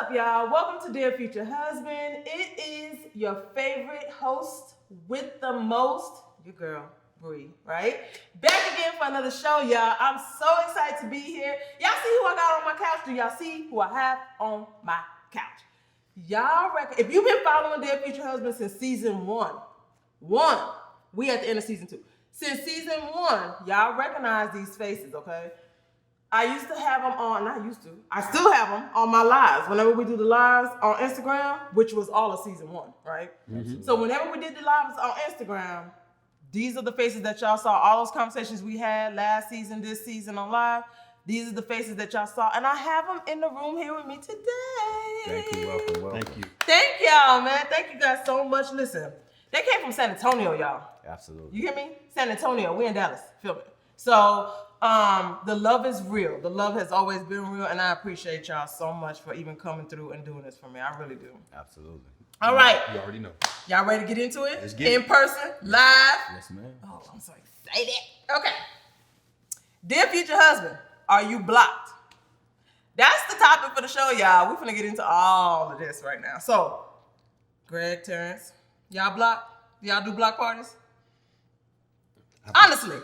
up, y'all? Welcome to Dear Future Husband. It is your favorite host with the most, your girl, Bree, right? Back again for another show, y'all. I'm so excited to be here. Y'all see who I got on my couch? Do y'all see who I have on my couch? Y'all reckon, if you've been following Dear Future Husband since season one, we at the end of season 2. Since season 1, y'all recognize these faces, okay? I used to have them on, I still have them on my lives. Whenever we do the lives on Instagram, which was all of season 1, right? Mm-hmm. So whenever we did the lives on Instagram, these are the faces that y'all saw. All those conversations we had last season, this season on live, these are the faces that y'all saw. And I have them in the room here with me today. Thank you, welcome. Thank you. Thank y'all, man. Thank you guys so much. Listen, they came from San Antonio, y'all. Absolutely. You hear me? San Antonio, we in Dallas, filming. So, the love is real. The love has always been real, and I appreciate y'all so much for even coming through and doing this for me. I really do. Absolutely. All right. You already know. Y'all ready to get into it? Let's get in person, live. Yes, ma'am. Oh, I'm so excited. Okay. Dear future husband, are you blocked? That's the topic for the show, y'all. We're finna get into all of this right now. So, Greg, Terrence, y'all blocked? Y'all do block parties? Honestly.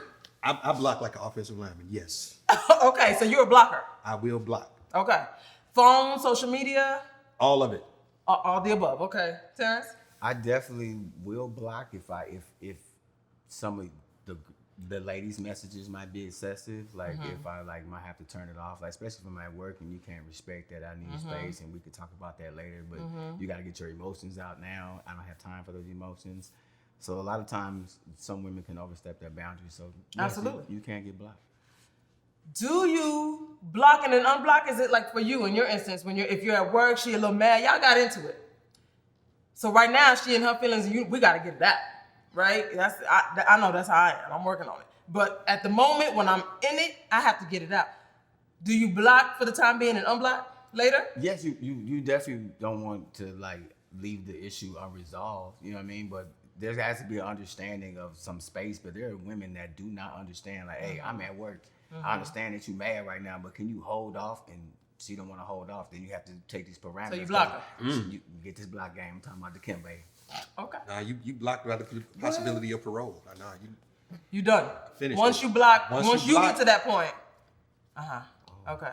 I block like an offensive lineman, yes. Okay, so you're a blocker. I will block. Okay. Phone, social media? All of it. All the above. Okay. Terrence? I definitely will block if some of the ladies' messages might be excessive. Like if I might have to turn it off, like especially if I'm at work and you can't respect that I need space, and we could talk about that later. But you got to get your emotions out now. I don't have time for those emotions. So a lot of times, some women can overstep their boundaries. So yes, Absolutely, you can't get blocked. Do you block and then unblock? Is it like for you in your instance when if you're at work, she a little mad, y'all got into it. So right now she in her feelings, and we got to get it out, right? I know that's how I am. I'm working on it. But at the moment when I'm in it, I have to get it out. Do you block for the time being and unblock later? Yes, you definitely don't want to leave the issue unresolved. You know what I mean? But there has to be an understanding of some space. But there are women that do not understand. Like, hey, I'm at work. I understand that you're mad right now, but can you hold off? And she don't want to hold off. Then you have to take these parameters. So you block her. You get this block game. I'm talking about the Kimbe. Okay. Nah, you blocked by the possibility of parole. Nah, you done. Finished. Once you block, once you get to that point. Okay.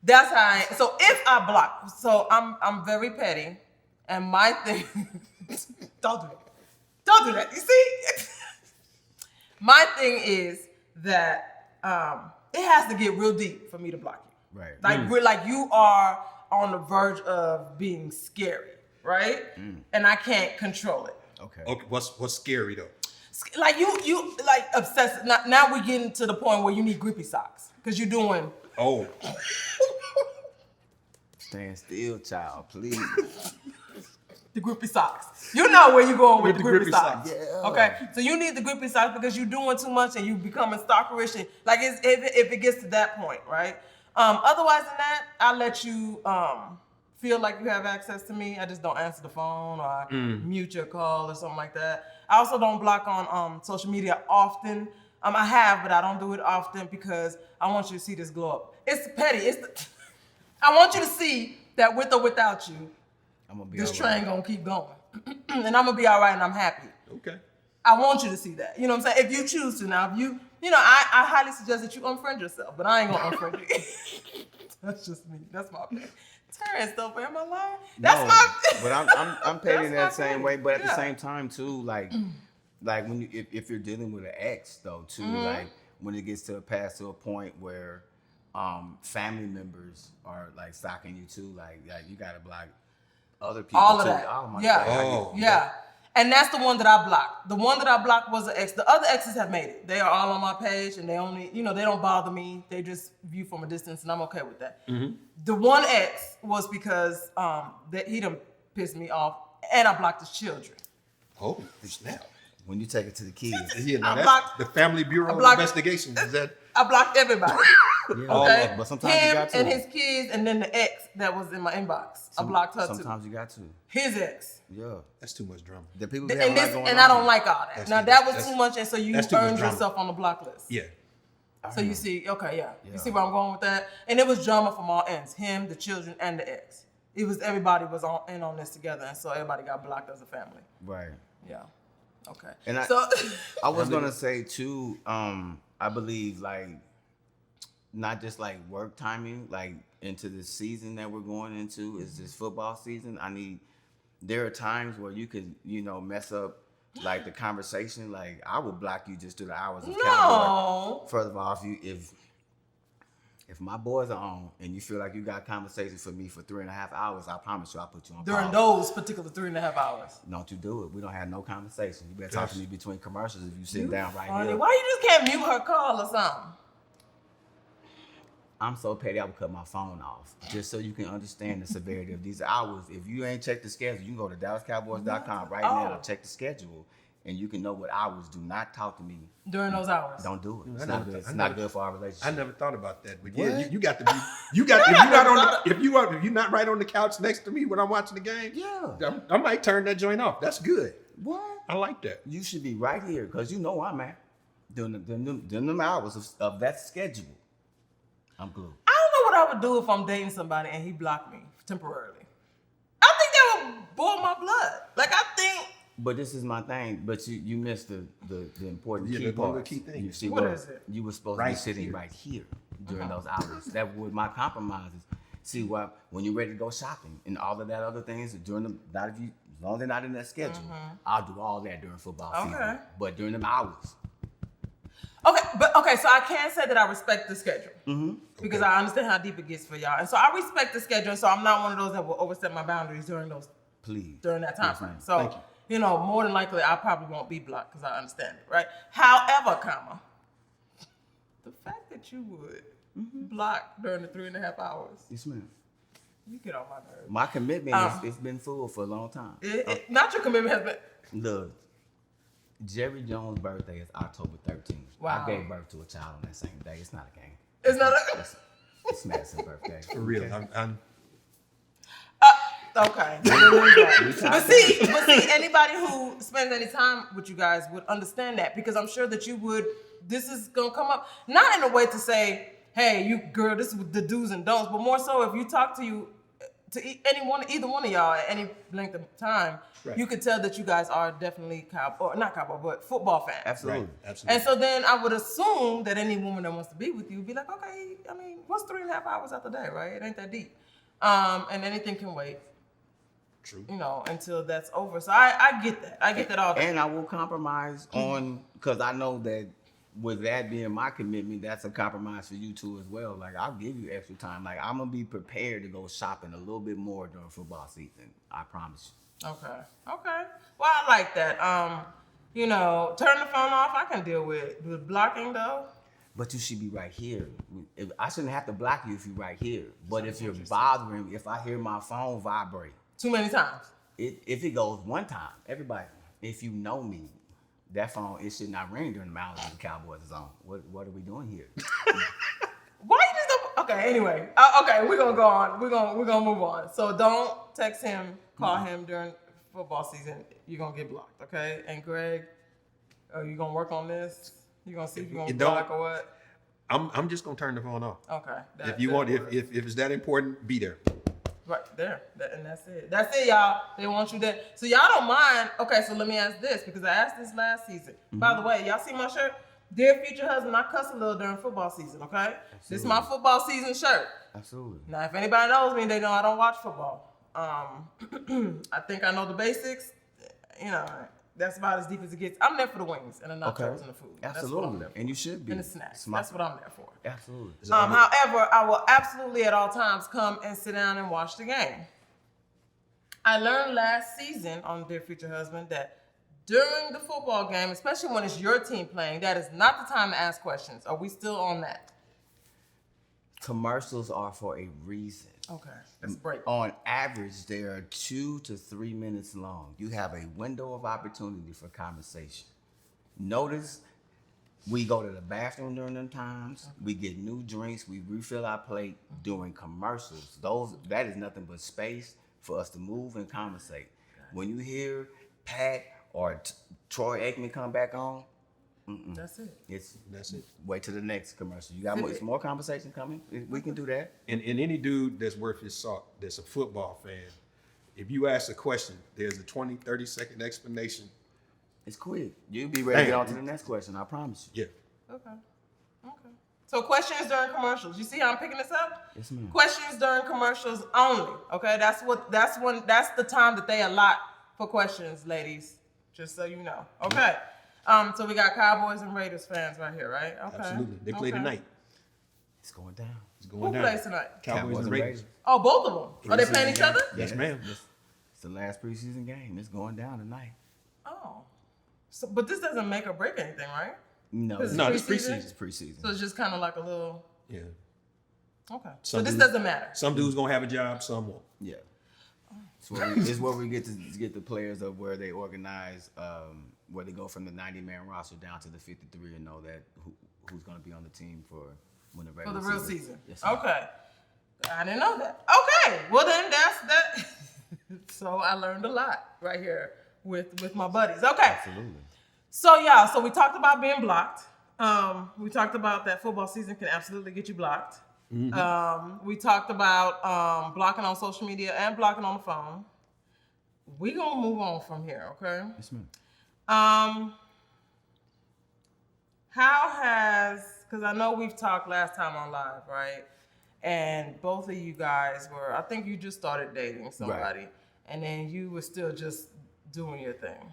That's how I. So if I block, so I'm very petty, and my thing. Don't do that. Don't do that. You see, my thing is that it has to get real deep for me to block you. Right. Like you are on the verge of being scary, right? And I can't control it. Okay. What's scary though? Like you like obsessive. Now we getting to the point where you need grippy socks because you're doing. Oh. Stand still, child, please. The grippy socks. You know where you're going with the grippy socks. Yeah. Okay, so you need the grippy socks because you're doing too much and you becoming stalkerish. And like if it gets to that point, right? Otherwise than that, I let you feel like you have access to me. I just don't answer the phone or mute your call or something like that. I also don't block on social media often. I have, but I don't do it often because I want you to see this glow up. It's petty. I want you to see that with or without you, this train gonna keep going. And I'm gonna be all right and I'm happy. Okay. I want you to see that. You know what I'm saying? If you choose to. Now, if you know, I highly suggest that you unfriend yourself, but I ain't gonna unfriend you. That's just me. That's my opinion. Terrence, though, am I lying? That's my. But I'm petty in that same way. But at the same time, too, like when you if you're dealing with an ex, though, too, like when it gets to past to a point where family members are like stalking you too, like you gotta block other people. All of too. that. Oh my yeah. God. Yeah. And that's the one that I blocked. The one that I blocked was an ex. The other exes have made it. They are all on my page and they only, they don't bother me. They just view from a distance and I'm okay with that. The one ex was because he done pissed me off and I blocked his children. Oh, snap. When you take it to the kids. Yeah, now that's the Family Bureau of Investigation. Is that? I blocked everybody. Okay. But sometimes him you got to. and his kids and then the ex that was in my inbox. I blocked her too. Sometimes you got to. His ex. Yeah. That's too much drama. The people And I don't like all that. Now that was too much, and so you earned yourself on the block list. Yeah. So you see, okay, yeah. You see where I'm going with that? And it was drama from all ends. Him, the children, and the ex. everybody was on this together, and so everybody got blocked as a family. Right. Yeah. Okay. And I was gonna say too, I believe like not just like work timing, like into the season that we're going into is this football season. There are times where you could, mess up like the conversation. Like I would block you just through the hours of Cowboy. First of all, if my boys are on and you feel like you got conversation for me for 3.5 hours, I promise you I'll put you on during pause. those particular 3.5 hours. Don't you do it. We don't have no conversation. You better talk to me between commercials if you sit down right here. Why you just can't mute her call or something? I'm so petty I would cut my phone off just so you can understand the severity of these hours. If you ain't checked the schedule, you can go to DallasCowboys.com right now, check the schedule, and you can know what hours. Do not talk to me during those hours. Don't do it. It's not good. It's not good for our relationship. I never thought about that, but yeah, you got to be. If you're not right on the couch next to me when I'm watching the game, I might turn that joint off. That's good. What? I like that. You should be right here because you know I'm at during them hours of that schedule. I'm glued. I don't know what I would do if I'm dating somebody and he blocked me temporarily. I think that would boil my blood. But this is my thing. But you missed the important key part. Key thing. You see what is it? You were supposed to be sitting right here during those hours. That was my compromises. See, when you're ready to go shopping and all of that other things as long as they're not in that schedule, I'll do all that during football season. But during them hours. Okay, so I can say that I respect the schedule because I understand how deep it gets for y'all, and so I respect the schedule. And so I'm not one of those that will overstep my boundaries during that time frame. So more than likely I probably won't be blocked because I understand it, right? However, the fact that you would block during the 3.5 hours, Yes, ma'am. you get on my nerves. My commitment it's been full for a long time. Not your commitment has been. Look, Jerry Jones' birthday is October 13th. Wow. I gave birth to a child on that same day. It's not a game. It's not It's Madison's birthday. For real. Okay. Okay. but see, anybody who spends any time with you guys would understand that because I'm sure that you would. This is gonna come up not in a way to say, "Hey, you girl, this is the do's and don'ts," but more so if you talk to either one of y'all at any length of time, you could tell that you guys are definitely football fans. Absolutely. Right. Absolutely. And so then I would assume that any woman that wants to be with you would be like, okay, I mean, what's 3.5 hours out the day, right? It ain't that deep. And anything can wait. True. Until that's over. So I get that. I get that all the time. And I will compromise because I know that with that being my commitment, that's a compromise for you too as well. Like I'll give you extra time. Like I'm gonna be prepared to go shopping a little bit more during football season. I promise you. Okay. Well, I like that. Turn the phone off. I can deal with blocking though. But you should be right here. I shouldn't have to block you if you're right here. But if you're bothering me, if I hear my phone vibrate too many times, if it goes one time, everybody, if you know me, that phone, it should not ring during the hours when the Cowboys is on. What are we doing here? Why you just don't? Okay, anyway. Okay, we're gonna go on. We're gonna move on. So don't text him, call him during football season. You're gonna get blocked, okay? And Greg, are you gonna work on this? You gonna see if you're gonna block or what? I'm just gonna turn the phone off. Okay. If it's that important, be there. Right there. And that's it. That's it, y'all. They want you there. So y'all don't mind. Okay, so let me ask this because I asked this last season. By the way, y'all see my shirt? Dear future husband, I cuss a little during football season, okay? Absolutely. This is my football season shirt. Absolutely. Now, if anybody knows me, they know I don't watch football. I think I know the basics. That's about as deep as it gets. I'm there for the wings and the nachos and the food. Absolutely. And you should be. And the snacks. That's what I'm there for. Absolutely. However, I will absolutely at all times come and sit down and watch the game. I learned last season on Dear Future Husband that during the football game, especially when it's your team playing, that is not the time to ask questions. Are we still on that? Commercials are for a reason. Okay, let's break. On average, they are 2 to 3 minutes long. You have a window of opportunity for conversation. Notice we go to the bathroom during them times. We get new drinks. We refill our plate during commercials. That is nothing but space for us to move and conversate. When you hear Pat or Troy Aikman come back on, That's it. That's it. Wait till the next commercial. You got more conversation coming. We can do that. And any dude that's worth his salt, that's a football fan, if you ask a question, there's a 20, 30-second explanation. It's quick. You'll be ready to get on to the next question. I promise you. Yeah. Okay. So questions during commercials. You see how I'm picking this up? Yes, ma'am. Questions during commercials only. Okay, that's the time that they allot for questions, ladies. Just so you know. Okay. So we got Cowboys and Raiders fans right here, right? Okay. Absolutely. They play tonight. It's going down. It's going down. Who plays tonight? Cowboys and Raiders. Oh, both of them. Are they playing each other? Yes, ma'am. It's the last preseason game. It's going down tonight. Oh. So, but this doesn't make or break anything, right? No, It's it's preseason? preseason. It's preseason. So it's just kind of like a little. Yeah. Okay. Some So this dudes- doesn't matter. Some dudes gonna have a job, some won't. Yeah. It's where we get to get the players of where they organize, where they go from the 90-man roster down to the 53 and know that who's going to be on the team for when the For regular the real season. Yes, ma'am. Okay. I didn't know that. Okay. Well then that's that. So I learned a lot right here with my buddies. Okay. Absolutely. So yeah, so we talked about being blocked. We talked about that football season can absolutely get you blocked. We talked about blocking on social media and blocking on the phone. We're gonna move on from here, okay? Yes, ma'am. How has, because I know we've talked last time on live, right? And both of you guys were, I think you just started dating somebody, and then you were still just doing your thing.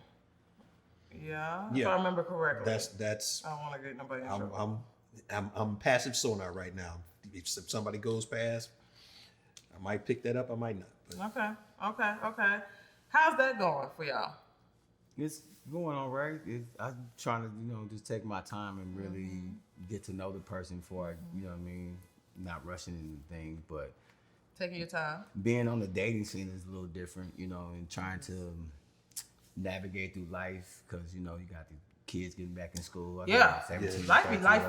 Yeah, if I remember correctly. That's. I don't want to get nobody in trouble. I'm passive sonar right now. If somebody goes past, I might pick that up. I might not. But. Okay. How's that going for y'all? It's going all right. I'm trying to, just take my time and really get to know the person before I, not rushing into things, but Taking your time. being on the dating scene is a little different, and trying to navigate through life because, you got the kids getting back in school. Life be life.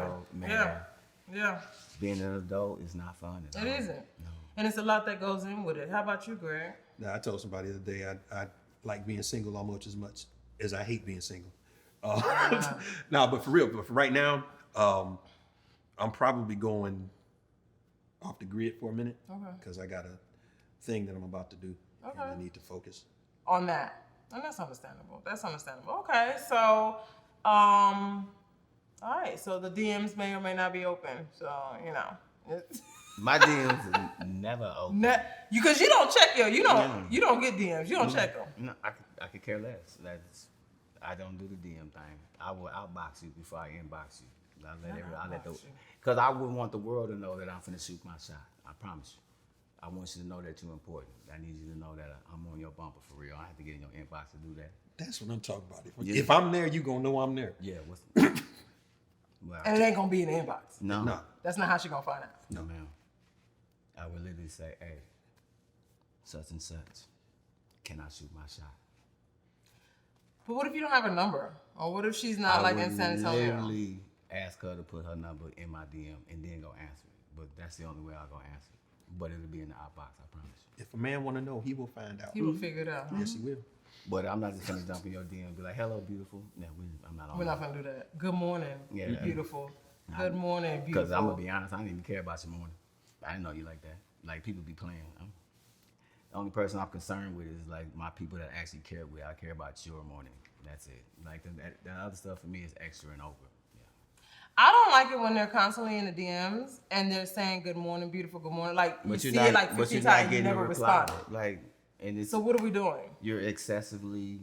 Yeah. Being an adult is not fun. It isn't. No. And it's a lot that goes in with it. How about you, Greg? Now, I told somebody the other day I like being single almost as much as I hate being single. No, but for real, but for right now, I'm probably going off the grid for a minute because I got a thing that I'm about to do and I need to focus on that. And that's understandable. Okay, so, all right. So the DMs may or may not be open. So, My DMs are never open. Because you don't check you don't get DMs. You don't check them. No, I could care less. I don't do the DM thing. I will outbox you before I inbox you. Because I would want the world to know that I'm finna shoot my shot. I promise you. I want you to know that you're important. I need you to know that I'm on your bumper for real. I have to get in your inbox to do that. That's what I'm talking about. If I'm there, you gonna know I'm there. Yeah. Well, And it ain't gonna be in the inbox. no. That's not how she gonna find out. No, ma'am. I would literally say, hey, such and such, can I shoot my shot? But what if you don't have a number? Or what if she's not in San Antonio? I would literally ask her to put her number in my DM and then go answer it. But that's the only way I'll go answer it. But it'll be in the outbox, I promise you. If a man want to know, he will find out. He will figure it out. Yes, he will. But I'm not just gonna jump in your DM and be like, hello, beautiful. No, I'm not on We're not gonna do that. Good morning, Yeah. you beautiful. Good morning, beautiful. Because I'm gonna be honest, I didn't even care about your morning. I didn't know you like that. Like, people be playing. The only person I'm concerned with is like my people that I actually care with. I care about your morning. That's it. Like that other stuff for me is extra and over. I don't like it when they're constantly in the DMs and they're saying good morning, beautiful, good morning. Like you see it like 15 times and you never respond. So what are we doing? You're excessively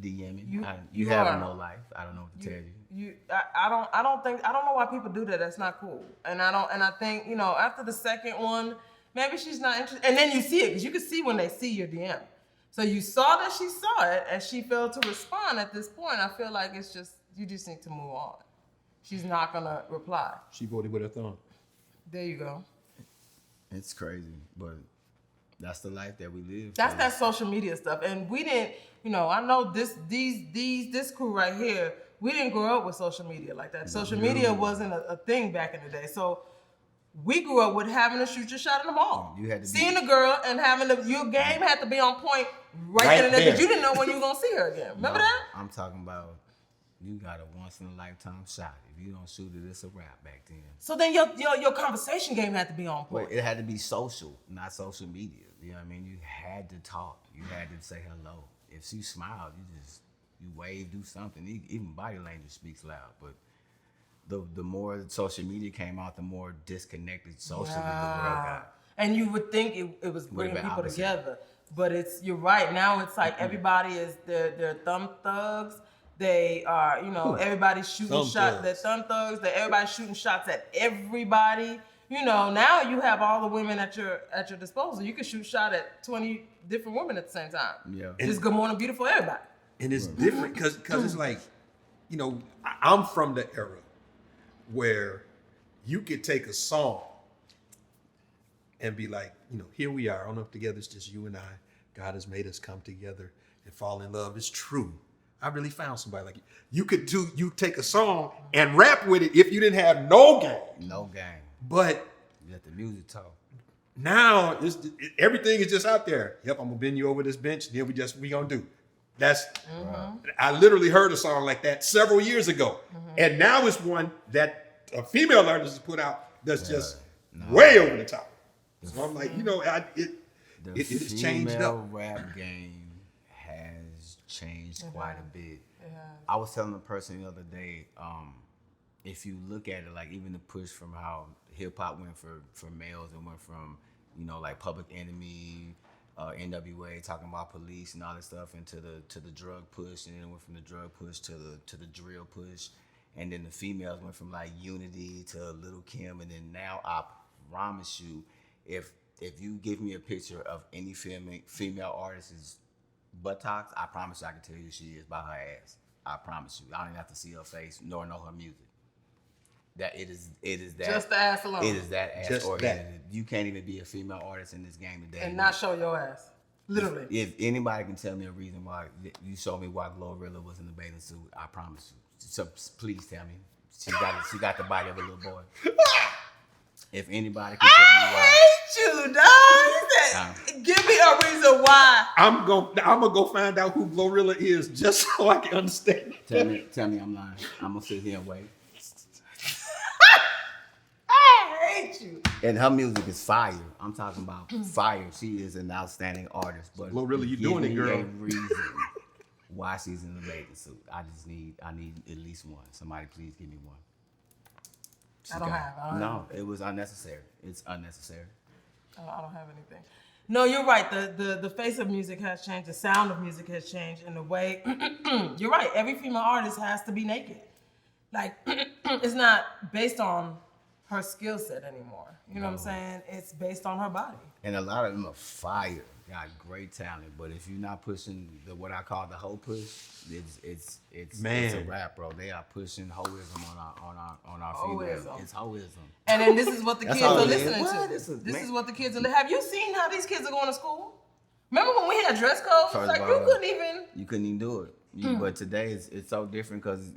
DMing. You have are. No life. I don't know what to tell you. I don't know why people do that. That's not cool. And I think, after the second one, maybe she's not interested. And then you see it, because you can see when they see your DM. So you saw that she saw it and she failed to respond at this point. I feel like you just need to move on. She's not gonna reply. She voted with her thumb. There you go. It's crazy, but that's the life that we live. That's that social media stuff. And we didn't, I know this crew right here, we didn't grow up with social media like that. Social media wasn't a thing back in the day. So we grew up with having to shoot your shot in the mall. You had to seeing a girl and your game had to be on point right then and there, because you didn't know when you were gonna see her again. Remember that? I'm talking about You got a once in a lifetime shot. If you don't shoot it, it's a wrap back then. So then your conversation game had to be on But point. it had to be social, not social media. You know what I mean? You had to talk. You had to say hello. If she smiled, you wave, do something. Even body language speaks loud. But the more social media came out, the more disconnected socially the world got. And you would think it was bringing been people opposite. together, but you're right. Now it's like everybody is they're thumb thugs. They are, everybody's shooting Thumb shots. thugs. They're thumb thugs. That everybody's shooting shots at everybody. Now you have all the women at your disposal. You can shoot shot at 20 different women at the same time. Yeah. Just good morning, beautiful, everybody. And it's different because it's like, I'm from the era where you could take a song and be like, here we are on up together. It's just you and I. God has made us come together and fall in love. It's true. I really found somebody like you. You take a song and rap with it if you didn't have no game. No game. But You let the music talk. now everything is just out there. Yep, I'm gonna bend you over this bench. Then we gonna do. That's I literally heard a song like that several years ago, and now it's one that a female artist has put out that's just way over the top. So I'm like, it's changed up. The rap game has changed quite a bit. I was telling a person the other day, if you look at it, like even the push from how hip hop went for males and went from, like Public Enemy, NWA talking about police and all that stuff, and to the drug push, and then it went from the drug push to the drill push, and then the females went from like Unity to Little Kim, and then now I promise you, if you give me a picture of any female artist's buttocks, I promise you I can tell you who she is by her ass. I promise you. I don't even have to see her face nor know her music. That it is that Just the ass alone. It is that ass Just oriented. that. You can't even be a female artist in this game today. And not show your ass. Literally. If anybody can tell me a reason why you show me why Glorilla was in the bathing suit, I promise you. So please tell me. She got the body of a little boy. If anybody can tell me why. hate you, dog. Give me a reason why. I'm gonna go find out who Glorilla is just so I can understand. Tell me I'm lying. I'm gonna sit here and wait. I hate you. And her music is fire. I'm talking about fire. She is an outstanding artist. But Glorilla, you give doing it, me girl. a reason why she's in the bathing suit. I need at least one. Somebody please give me one. I don't have. No, it was unnecessary. It's unnecessary. I don't have anything. No, you're right. The face of music has changed. The sound of music has changed in the way. You're right. Every female artist has to be naked. Like, it's not based on her skill set anymore. You know what I'm saying? It's based on her body. And a lot of them are fire. Got great talent, but if you're not pushing what I call the hoe push, it's a rap, bro. They are pushing hoism on our females. Hoism. It's hoism. And then this is what the That's kids all are it is. listening What? to. This Is what the kids are. Have you seen how these kids are going to school? Remember when we had dress codes? First Like of you all, couldn't even do it. But today it's so different because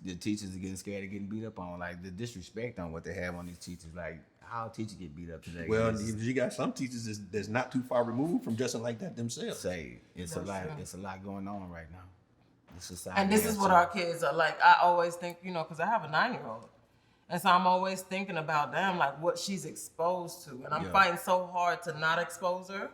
the teachers are getting scared of getting beat up on. Like the disrespect on what they have on these teachers. Like how a teacher get beat up today. Well, you got some teachers that's not too far removed from dressing like that themselves. It's a lot. It's a lot going on right now. The society. And this is what our kids are like. I always think, because I have a 9-year-old. And so I'm always thinking about them, like what she's exposed to. And I'm fighting so hard to not expose her.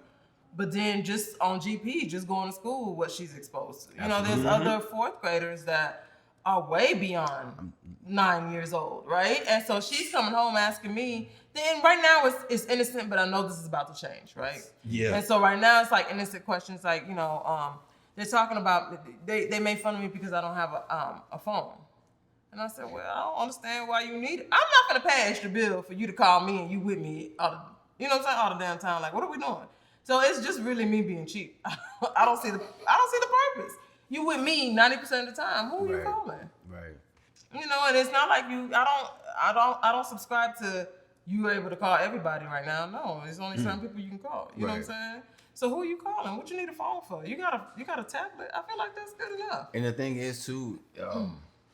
But then just on GP, just going to school, what she's exposed to. There's other fourth graders that are way beyond 9 years old, right? And so she's coming home asking me, then right now it's innocent, but I know this is about to change, right? Yeah. And so right now it's like innocent questions like, they're talking about, they made fun of me because I don't have a phone. And I said, well, I don't understand why you need it. I'm not going to pay extra bill for you to call me and you with me, all the damn time. Like, what are we doing? So it's just really me being cheap. I don't see the purpose. You with me 90% of the time. Who are you calling? Right. And it's not like I don't subscribe to you able to call everybody right now. No, there's only certain people you can call. You know what I'm saying? So who are you calling? What you need a phone for? You got a tablet? I feel like that's good enough. And the thing is too,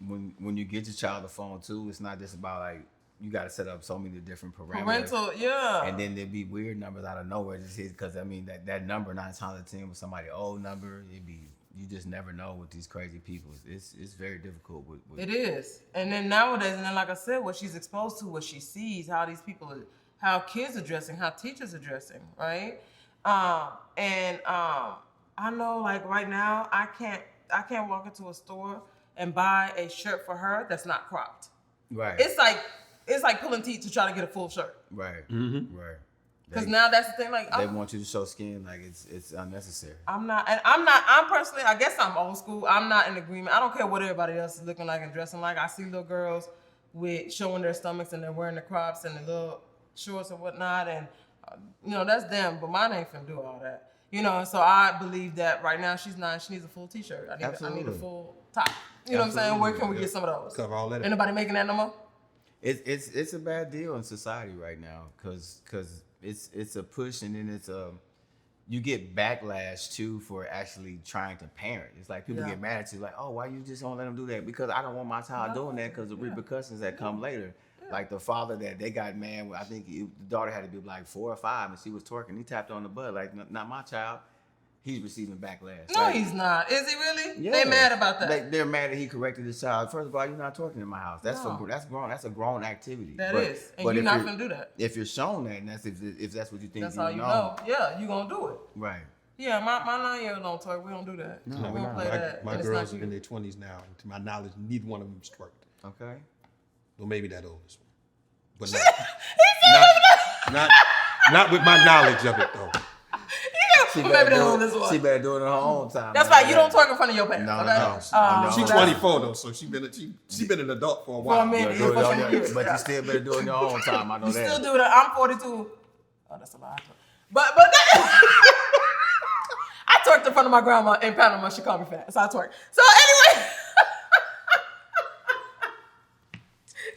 when you get your child a phone too, it's not just about like you got to set up so many different parameters. Parental, yeah. And then there'd be weird numbers out of nowhere just hit because that number 9 times out of 10 was somebody's old number. It'd be you just never know with these crazy people. It's very difficult. With It is. And then nowadays, and then like I said, what she's exposed to, what she sees, how these people, how kids are dressing, how teachers are dressing, right? I know, like right now, I can't walk into a store and buy a shirt for her that's not cropped. Right. It's like pulling teeth to try to get a full shirt. Right. Right. Because now that's the thing, like they want you to show skin, like it's unnecessary. I'm personally, I guess I'm old school. I'm not in agreement. I don't care what everybody else is looking like and dressing like. I see little girls with showing their stomachs and they're wearing the crops and the little shorts and whatnot, and that's them. But mine ain't finna do all that. So I believe that right now she's 9. She needs a full t-shirt. I need a full top. You know what I'm saying? Where can we get some of those? Cover all that. Ain't nobody making that no more? It's a bad deal in society right now because it's a push, and then you get backlash too for actually trying to parent. It's like people get mad at you, like, oh, why you just don't let them do that? Because I don't want my child doing that because the repercussions that come later. Like the father that they got mad with, I think the daughter had to be like 4 or 5, and she was twerking. He tapped her on the butt, like, not my child. He's receiving backlash. No, like, he's not. Is he really? Yeah. They mad about that. They're mad that he corrected his child. First of all, you're not twerking in my house. That's grown. That's a grown activity. That is, and you're not gonna do that. If you're shown that, and that's if that's what you think, that's all you know. Yeah, you gonna do it. Right. Yeah, my 9-year-old don't twerk. We don't do that. No, we don't play that. My girls are in their 20s now. And to my knowledge, neither one of them twerked. Okay. Well, maybe that oldest one. But not with my knowledge of it though. She better do it on her own time. That's why you don't twerk in front of your parents. No. She's 24 though, so she been an adult for a while. For a minute, but you still better do it on your own time. I know that. You still do that. I'm 42. Oh, that's a lie. But I twerked in front of my grandma in Panama. She called me fat, so I twerked. So anyway.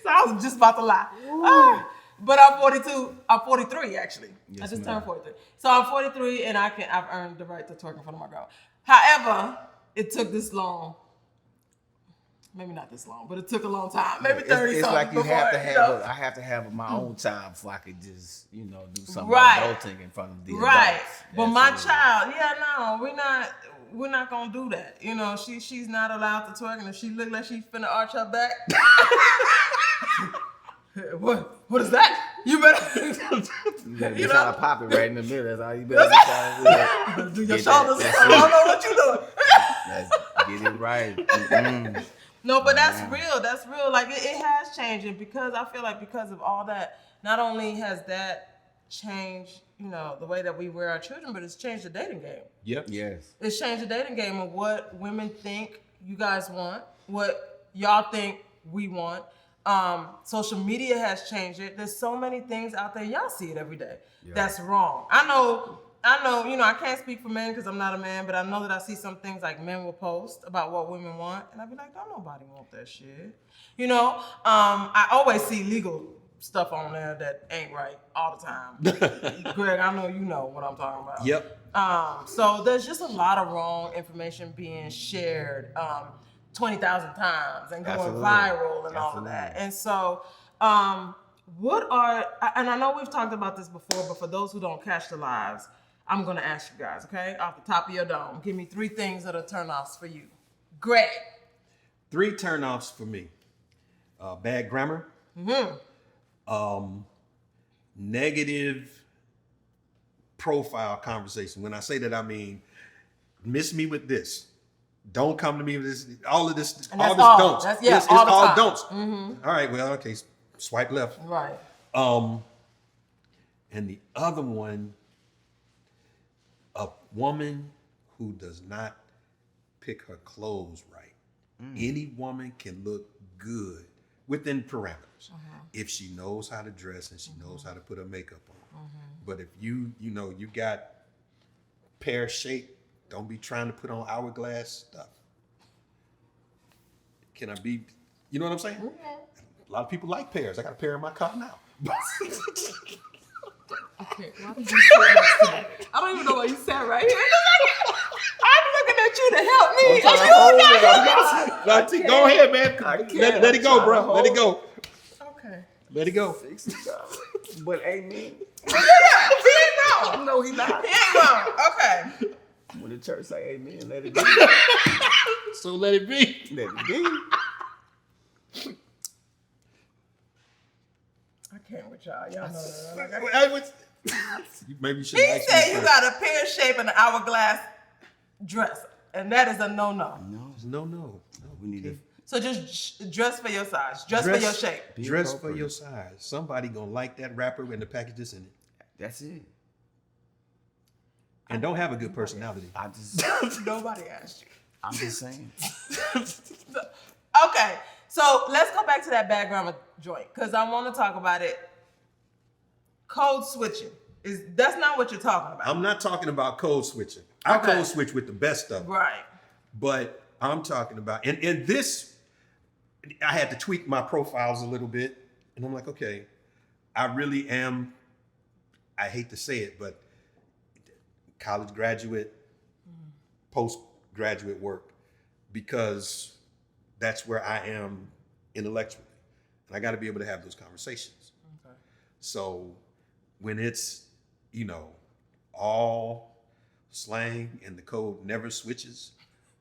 So I was just about to lie. But I'm 42. I'm 43 actually. Yes, I just ma'am. turned 43. So I'm 43 and I've earned the right to twerk in front of my grandma. However, it took this long. Maybe not this long, but it took a long time. Maybe 30 It's like you before, have to have I have to have my own time before I could just, do something adulting in front of the adults. But my child, we're not gonna do that. She's not allowed to twerk, and if she look like she's finna arch her back. What is that? You better try to pop it right in the middle. That's all you better try to do. Do your shoulders. I don't know what you doing. Get it right. Mm-hmm. No, but that's real. That's real. Like it has changed, and because I feel like because of all that, not only has that changed, the way that we rear our children, but it's changed the dating game. Yep. Yes. It's changed the dating game of what women think you guys want, what y'all think we want. Social media has changed it. There's so many things out there. Y'all see it every day. Yeah. That's wrong. I know, I can't speak for men because I'm not a man, but I know that I see some things like men will post about what women want. And I'll be like, don't nobody want that shit. I always see legal stuff on there that ain't right all the time. Greg, I know you know what I'm talking about. Yep. So there's just a lot of wrong information being shared 20,000 times and going viral and all of that. And so, and I know we've talked about this before, but for those who don't catch the lives, I'm going to ask you guys, okay? Off the top of your dome, give me 3 things that are turnoffs for you. Greg. 3 turnoffs for me. Bad grammar. Negative profile conversation. When I say that, I mean, miss me with this. Don't come to me with this. All of this. And all that's this don'ts. That's, it's all the all time. don'ts. Mm-hmm. All right. Well, okay. Swipe left. Right. And the other one, a woman who does not pick her clothes right. Any woman can look good within parameters if she knows how to dress and she knows how to put her makeup on. But if you got pear shape, don't be trying to put on hourglass stuff. Can I be, you know what I'm saying? A lot of people like pears. I got a pear in my car now. Okay, why did you say that? I don't even know why you sat right here. I'm looking at you to help me. Go ahead, man. Let it go, bro. Let it go. Okay. Let it go. But ain't me. He ain't wrong. No, he not. He ain't wrong. Okay. When the the church say amen. Let it be. So let it be. Let it be. I can't with y'all. Y'all know that. Maybe you should He ask said me you first. got a pear shape and an hourglass dress, and that is a no-no. No, No. we need to So just dress for your size. Dress for your shape. be Dress for appropriate. your size. Somebody gonna like that wrapper and the packages in it. That's it. And don't have a good personality. I just, Nobody asked you. I'm just saying. Okay, so let's go back to that background joint because I want to talk about it. Code switching that's not what you're talking about, I'm not talking about code switching. I Okay. code switch with the best of them. right? But I'm talking about, and this, I had to tweak my profiles a little bit. And I'm like, okay, I really am, I hate to say it, but college graduate, postgraduate work, because that's where I am intellectually. And I got to be able to have those conversations. Okay. So when it's, all slang and the code never switches,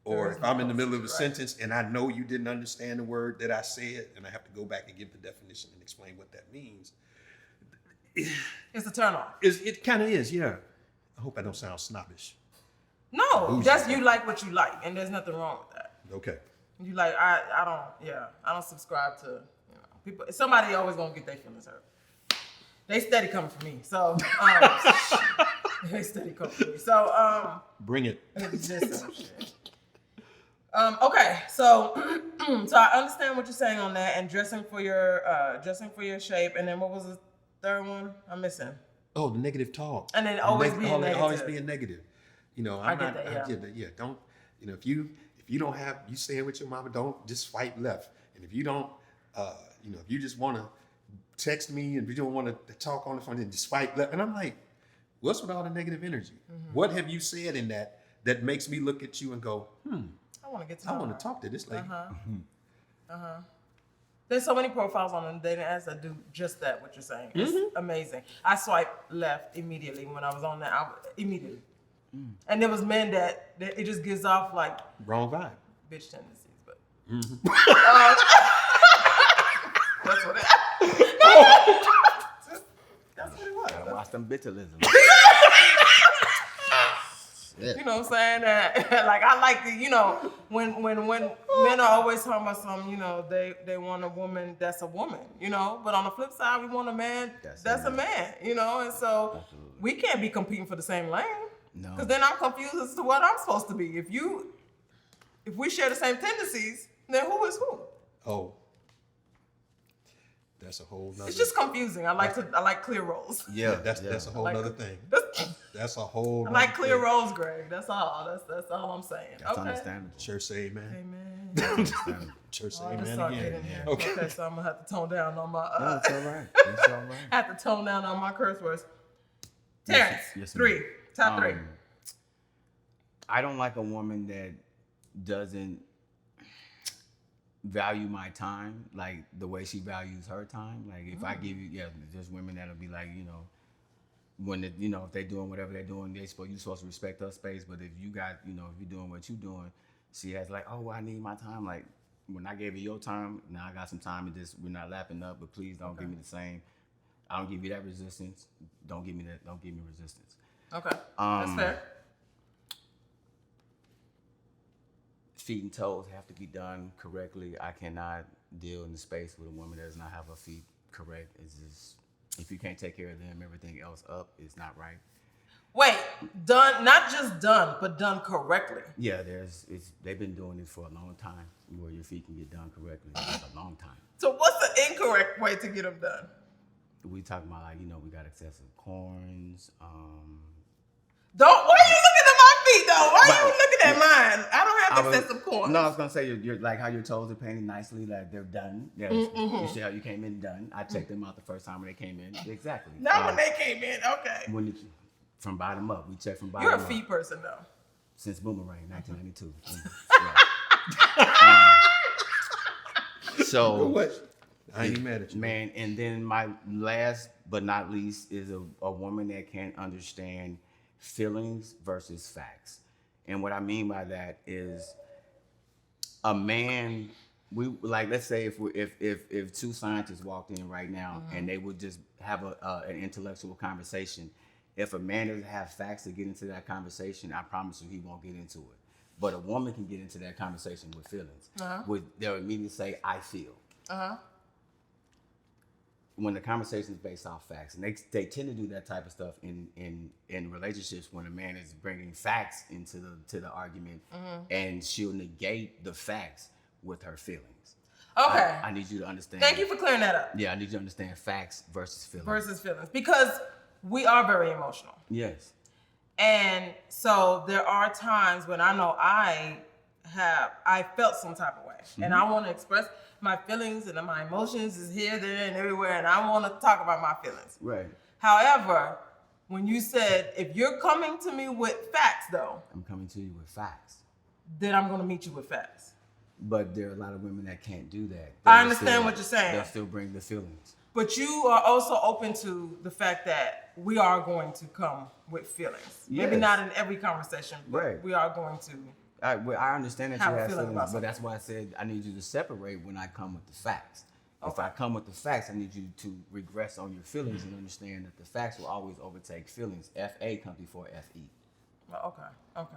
or if I'm in the middle of a sentence and I know you didn't understand the word that I said and I have to go back and give the definition and explain what that means, It's a turn off. it kind of is, yeah. I hope I don't sound snobbish. No, Bougie. that's you like what you like, and there's nothing wrong with that. Okay. You like I don't subscribe to people. Somebody always gonna get their feelings hurt. They steady coming for me, so they steady coming for me. So Bring it. listen, shit. Okay, so so I understand what you're saying on that, and dressing for your shape, and then what was the third one? I'm missing. Oh, the negative talk. And then always being negative. Always being negative. I get that, yeah. I get that. Yeah. Don't. If you don't have, you staying with your mama, don't just swipe left. And if you don't, if you just want to text me and you don't want to talk on the phone, then just swipe left. And I'm like, what's with all the negative energy? Mm-hmm. What have you said in that makes me look at you and go, I want to get to I know want her. to talk to this lady. There's so many profiles on the dating apps that do just that, what you're saying. It's amazing. I swiped left immediately when I was on that. Immediately. And there was men that it just gives off like Wrong vibe. bitch tendencies, but Mm-hmm. that's what it That's what it was. Gotta watch them bitterlism. You know what I'm saying? Like I like the, when men are always talking about something, they want a woman that's a woman, but on the flip side, we want a man that's a man, and so we can't be competing for the same lane. No. Because then I'm confused as to what I'm supposed to be. If we share the same tendencies, then who is who? Oh. That's a whole nother. It's just confusing. I like clear roles. Yeah, That's a whole Like- nother thing. That's a whole. I like nother clear thing. roles, Greg. That's all. That's all I'm saying. That's okay. understandable. Church say amen. Amen. Understandable. Church say Oh, I just amen saw again. it in here. Okay. Okay, so I'm gonna have to tone down on my. No, it's all right. It's all right. I have to tone down on my curse words. Terrence, Yes, ma'am. three, top three. I don't like a woman that doesn't value my time like the way she values her time. Like if I give you, there's women that'll be like, when if they're doing whatever they're doing, you're supposed to respect her space. But if you got, if you're doing what you're doing, she has like, oh, I need my time. Like when I gave you your time, now I got some time, and we're not lapping up. But please don't give me the same. I don't give you that resistance. Don't give me that. Don't give me resistance. Okay, that's fair. Feet and toes have to be done correctly. I cannot deal in the space with a woman that does not have her feet correct. It's just, if you can't take care of them, everything else up is not right. Wait, done, not just done, but done correctly. Yeah, they've been doing this for a long time where your feet can get done correctly. It's a long time. So what's the incorrect way to get them done? We talking about like, we got excessive corns. Why are you looking at my feet though? Why are you looking at mine? I don't have excessive corns. No, I was gonna say you're like how your toes are painted nicely, like they're done. Yeah, you see how you came in done. I checked them out the first time when they came in. Exactly. Not when they came in. Okay. When from bottom up, we check from bottom You're a up. feet person though. Since Boomerang, 1992. So What? I ain't mad at you. man, and then my last but not least is a woman that can't understand feelings versus facts. And what I mean by that is a man, we like, let's say if two scientists walked in right now and they would just have an intellectual conversation, if a man doesn't have facts to get into that conversation, I promise you he won't get into it. But a woman can get into that conversation with feelings. They'll immediately say, I feel. When the conversation is based off facts, and they tend to do that type of stuff in relationships when a man is bringing facts into the argument, and she'll negate the facts with her feelings. Okay. I need you to understand. Thank you for clearing that up. Yeah, I need you to understand facts versus feelings. Versus feelings, because we are very emotional. Yes. And so there are times when I know I felt some type of way, and I want to express my feelings, and my emotions is here, there, and everywhere, and I want to talk about my feelings. Right. However, when you said, if you're coming to me with facts, though, I'm coming to you with facts. then I'm going to meet you with facts. But there are a lot of women that can't do that. I understand what you're saying. They'll still bring the feelings. But you are also open to the fact that we are going to come with feelings. Maybe Yes. not in every conversation, but Right. we are going to. I understand that Have you a have feeling feelings, about but that's why I said I need you to separate when I come with the facts. If I come with the facts, I need you to regress on your feelings and understand that the facts will always overtake feelings. FA comes before FE. Oh, okay.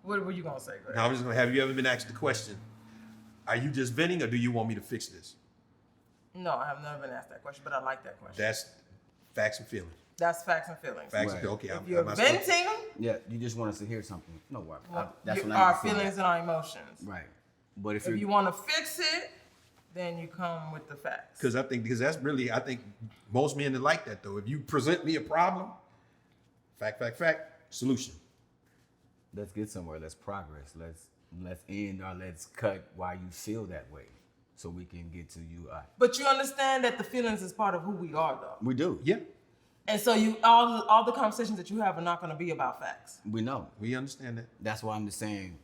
What were you going to say, Greg? Now I'm just gonna have you ever been asked the question, are you just venting or do you want me to fix this? No, I have never been asked that question, but I like that question. That's facts and feelings. That's facts and feelings. Facts Right. and okay. If you're venting, Yeah, you just want us to hear something. No worry. that's when our I feel feelings and our emotions. Right. But if If you're you want to fix it, then you come with the facts. Because that's really, I think most men are like that though. If you present me a problem, fact, solution. let's get somewhere, let's progress, let's end or let's cut why you feel that way, so we can get to you. But you understand that the feelings is part of who we are, though. We do. Yeah, And so you all the conversations that you have are not going to be about facts. We know. we understand that. That's why I'm just saying,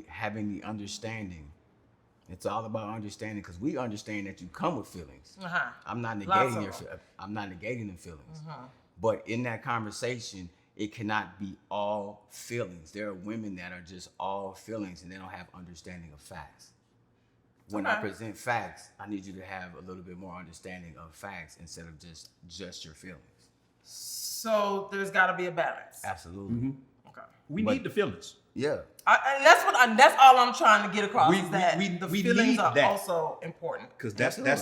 having the understanding. It's all about understanding, because we understand that you come with feelings. I'm not Lots negating of I'm not negating the feelings. But in that conversation, it cannot be all feelings. There are women that are just all feelings and they don't have understanding of facts. When I Okay. present facts, I need you to have a little bit more understanding of facts instead of just your feelings. So there's got to be a balance. Absolutely. Okay. We But- need the feelings. Yeah. And that's all I'm trying to get across, is that we the need feelings are that. also important. Because Absolutely.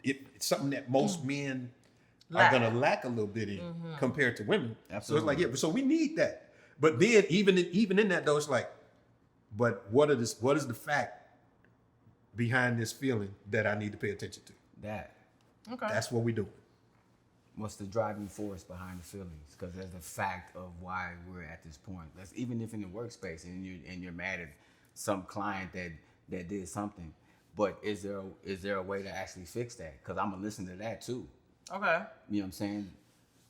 it's something that most men Lack. are gonna lack a little bit in compared to women. So Absolutely. it's like, yeah, so we need that. But then even in that though, it's like, but what is the fact behind this feeling that I need to pay attention to? That. Okay. That's what we do. What's the driving force behind the feelings? Because there's a fact of why we're at this point. That's even if in the workspace and you're mad at some client that did something, but is there a way to actually fix that? Because I'm gonna listen to that too. Okay. You know what I'm saying?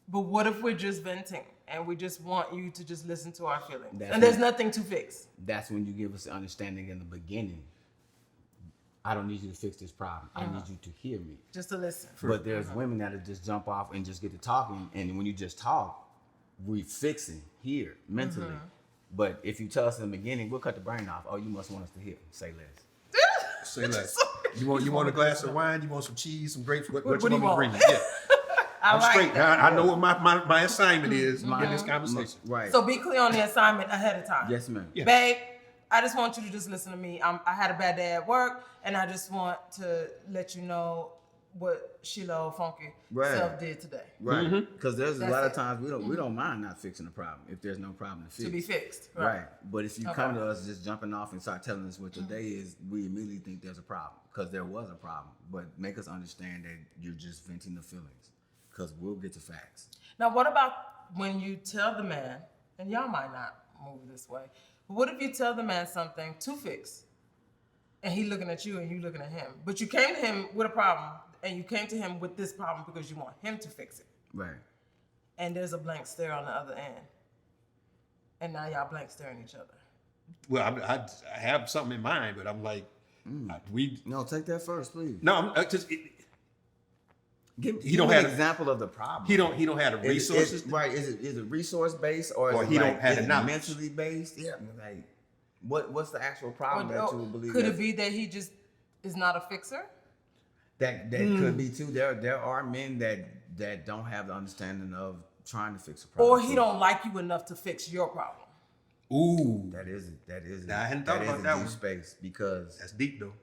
But what if we're just venting and we just want you to just listen to our feelings, That's and there's what- nothing to fix? That's when you give us the understanding in the beginning. I don't need you to fix this problem. I need you to hear me. Just to listen. But there's women that'll just jump off and just get to talking, and when you just talk, we fixing here mentally. But if you tell us in the beginning, we'll cut the brain off. Oh, you must want us to hear. Say less. Say less. You want a glass of wine? You want some cheese, some grapes? What do you you want me to want? bring you? Yeah. I I'm like straight. that. I know what my assignment is in this conversation. Right. So be clear on the assignment ahead of time. Yes, ma'am. Yeah. Babe, I just want you to just listen to me. I had a bad day at work, and I just want to let you know what Sheila Funky Right. self did today Right. Because there's a That's lot of it. times we don't mind not fixing the problem if there's no problem to fix. to be fixed. Right. But if you Okay. come to us just jumping off and start telling us what your day is, we immediately think there's a problem, because there was a problem. But make us understand that you're just venting the feelings, because we'll get to facts. Now, what about when you tell the man, and y'all might not move this way, but what if you tell the man something to fix, and he looking at you and you looking at him, but you came to him with a problem, and you came to him with this problem because you want him to fix it, Right. and there's a blank stare on the other end, and now y'all blank staring each other. Well, I have something in mind, but I'm like, we No, take that first, please. no. I'm just Give He don't me have an example of the problem. He don't have the resources. Right? Is it resource based or is he it don't like, have is the it knowledge? mentally based? Yeah. Like what's the actual problem Or- that you would believe? Could it be that he just is not a fixer? That could be too. There are men that don't have the understanding of trying to fix a problem. Or he too. don't like you enough to fix your problem? Ooh, That is. Now, I hadn't thought about a that deep one. space because that's deep though.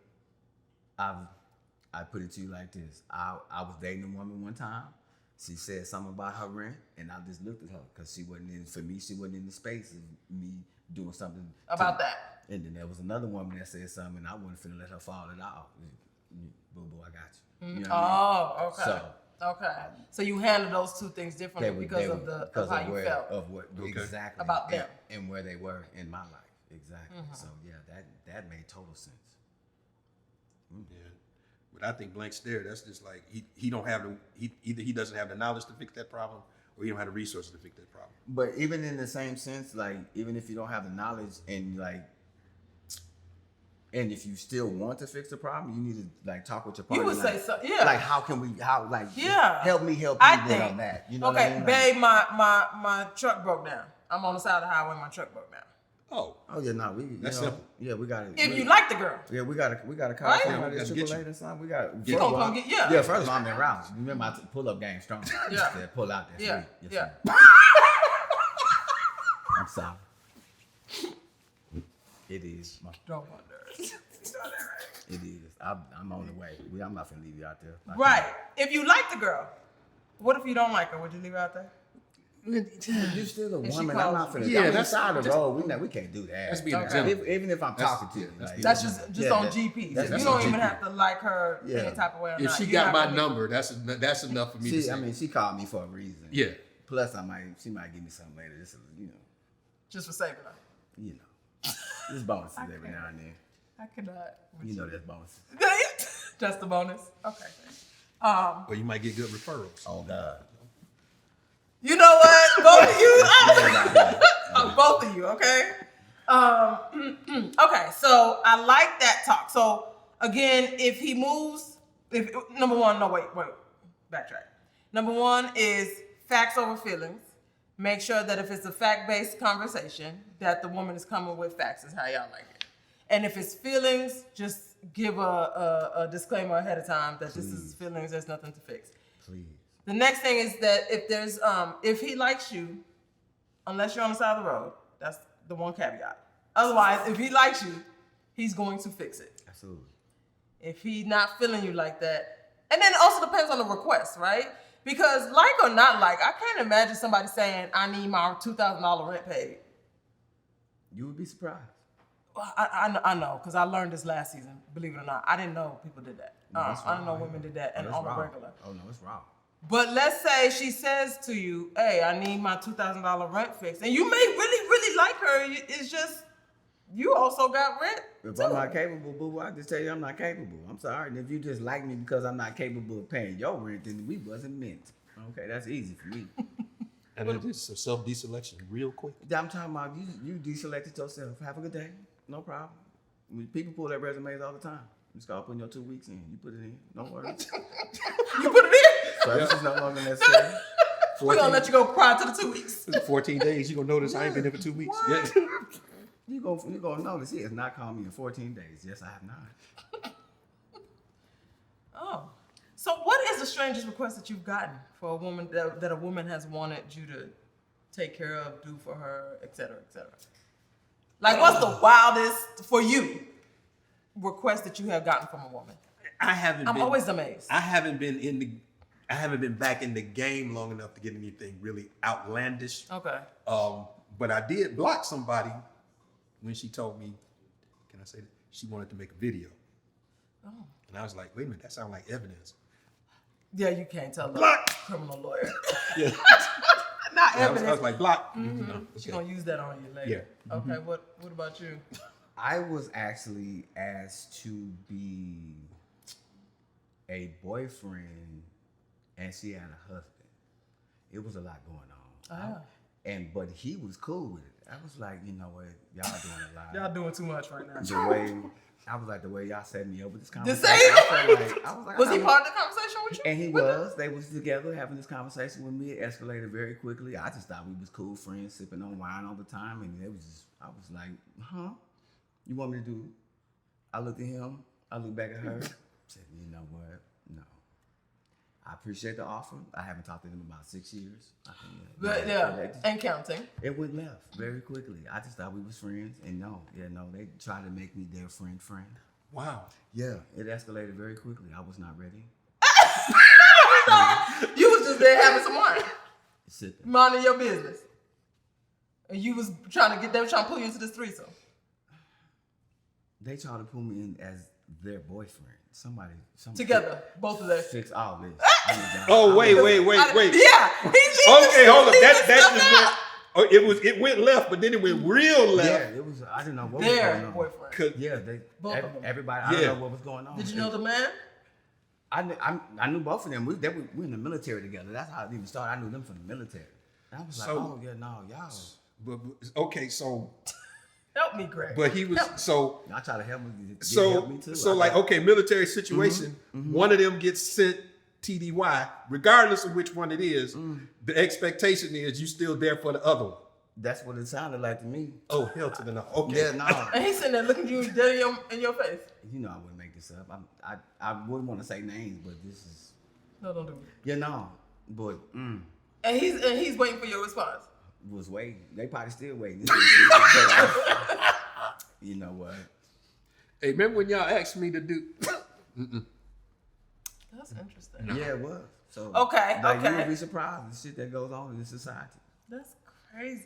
I put it to you like this. I was dating a woman one time. She said something about her rent, and I just looked at her because she wasn't in. For me, she wasn't in the space of me doing something About that. And then there was another woman that said something, and I wasn't finna let her fall it off. Boo boo, I got you. You know what I mean? Okay. So you handle those two things differently because of how you felt. Of what exactly About them. and where they were in my life. Exactly. So yeah, that made total sense. Yeah, but I think blank stare. That's just like he don't have either he doesn't have the knowledge to fix that problem, or he don't have the resources to fix that problem. But even in the same sense, like even if you don't have the knowledge and if you still want to fix the problem, you need to like talk with your partner. You would like, say so, yeah. Like help me help you on that. You know okay, what I mean? babe, my truck broke down. I'm on the side of the highway, my truck broke down. Oh Yeah, no, That's simple. Yeah, we got it. If you like the girl. Yeah, we got to call Right? somebody Yeah, at we gotta get AAA you. or something. We got You gonna come get Yeah, first of all, I'm in route. Remember, my pull-up game strong. Yeah. Said pull out that Yeah, free. yeah. Sir. I'm sorry. It is. Don't wonder. It is. I'm on the way. I'm not gonna leave you out there. Right. If you like the girl, what if you don't like her? Would you leave her out there? You're still a If she woman. calls I'm not finna. you. Yeah, I'm that's inside the just- road. We can't do that. That's being Okay. a gentleman. Even if I'm talking to you. Like, That's just yeah, on that- GP. that's- You that's don't on even GP. have to like her Yeah. any type of way or If not. she You're got not my gonna- number, that's enough for me to say. She called me for a reason. Yeah. Plus, she might give me something later. Just Just for saving her. there's bonuses every now and then. I cannot. There's bonuses. Just the bonus. Okay. Or you might get good referrals. Oh God. You know what? Both of you. Both of you. Okay. Okay. So I like that talk. So again, if he moves, number one, wait, backtrack. Number one is facts over feelings. Make sure that if it's a fact-based conversation, that the woman is coming with facts. Is how y'all like it. And if it's feelings, just give a disclaimer ahead of time that this is feelings. There's nothing to fix. Please. The next thing is that if he likes you, unless you're on the side of the road, that's the one caveat. Otherwise, if he likes you, he's going to fix it. Absolutely. If he's not feeling you like that, and then it also depends on the request, right? Because like or not like, I can't imagine somebody saying, "I need my $2,000 rent paid." You would be surprised. Well, I know, because I learned this last season. Believe it or not, I didn't know people did that. No, that's I didn't know wrong. women did that, and that's on the wrong. regular. Oh no, it's wrong. But let's say she says to you, "Hey, I need my $2,000 rent fixed," and you may really, really like her. It's just you also got rent. If too. I'm not capable, boo, I just tell you I'm not capable. I'm sorry. And if you just like me because I'm not capable of paying your rent, then we wasn't meant. Okay, that's easy for me. And it is a self-deselection real quick. I'm talking about you deselected yourself. Have a good day. No problem. I mean, people pull their resumes all the time. You just gotta put your 2 weeks in. You put it in. No worries. You put it in. Service is no longer necessary. We're gonna let you go prior to the 2 weeks. 14 days, you're gonna notice I ain't been there for 2 weeks. What? Yeah. You gonna notice he has not called me in 14 days. Yes, I have not. Oh, so what is the strangest request that you've gotten for a woman that a woman has wanted you to take care of, do for her, et cetera, et cetera? Like, what's the wildest for you request that you have gotten from a woman? I'm always amazed. I haven't been back in the game long enough to get anything really outlandish. Okay. But I did block somebody when she told me, can I say that? She wanted to make a video. Oh. And I was like, wait a minute, that sounds like evidence. Yeah, you can't tell the Block. criminal lawyer. Yeah. Not I evidence. was like, block. Mm-hmm. No, She's okay. gonna use that on you later. Yeah. Okay. What about you? I was actually asked to be a boyfriend, and she had a husband. It was a lot going on. Ah. but he was cool with it. I was like, you know what, y'all doing a lot. Y'all doing too much right now. The way I was like, the way y'all set me up with this The conversation. same. I was like, Was he part of the conversation with you? And he was. They was together having this conversation with me. It escalated very quickly. I just thought we was cool friends, sipping on wine all the time, and it was just, I was like, huh? You want me to do? I looked at him. I looked back at her. Said, you know what? No. I appreciate the offer. I haven't talked to them in about 6 years. But and counting. It went left very quickly. I just thought we was friends, and they tried to make me their friend. Wow. Yeah, it escalated very quickly. I was not ready. You was just there having some wine, Sipping. minding your business, and you was trying to pull you into this threesome. They tried to pull me in as their boyfriend. Somebody Together, both of them. fix all this. Oh, wait. Yeah, Okay, hold up. That just went. Oh, it went left, but then it went real left. Yeah, it was. I didn't know what was Their going on. boyfriend. Yeah, Both of them. everybody. I Yeah. don't know what was going on. Did you know the man? I knew both of them. We in the military together. That's how it even started. I knew them from the military. And I was like, oh yeah, no, y'all. But okay, so Help me, Greg. but he was so I try to help me. so help me too. so like okay, military situation. One of them gets sent TDY, regardless of which one it is. The expectation is you still there for the other one. That's what it sounded like to me. Oh hell to the no. Okay. Yeah, no. And he's sitting there looking at you dead in your face. You know I wouldn't make this up. I wouldn't want to say names, but this is. No, don't do it. Yeah, no. But And he's waiting for your response. was waiting. They probably still waiting. You know what? Hey, remember when y'all asked me to do? That's interesting. Yeah, it was. So Okay, like, okay. You would be surprised the shit that goes on in this society. That's crazy.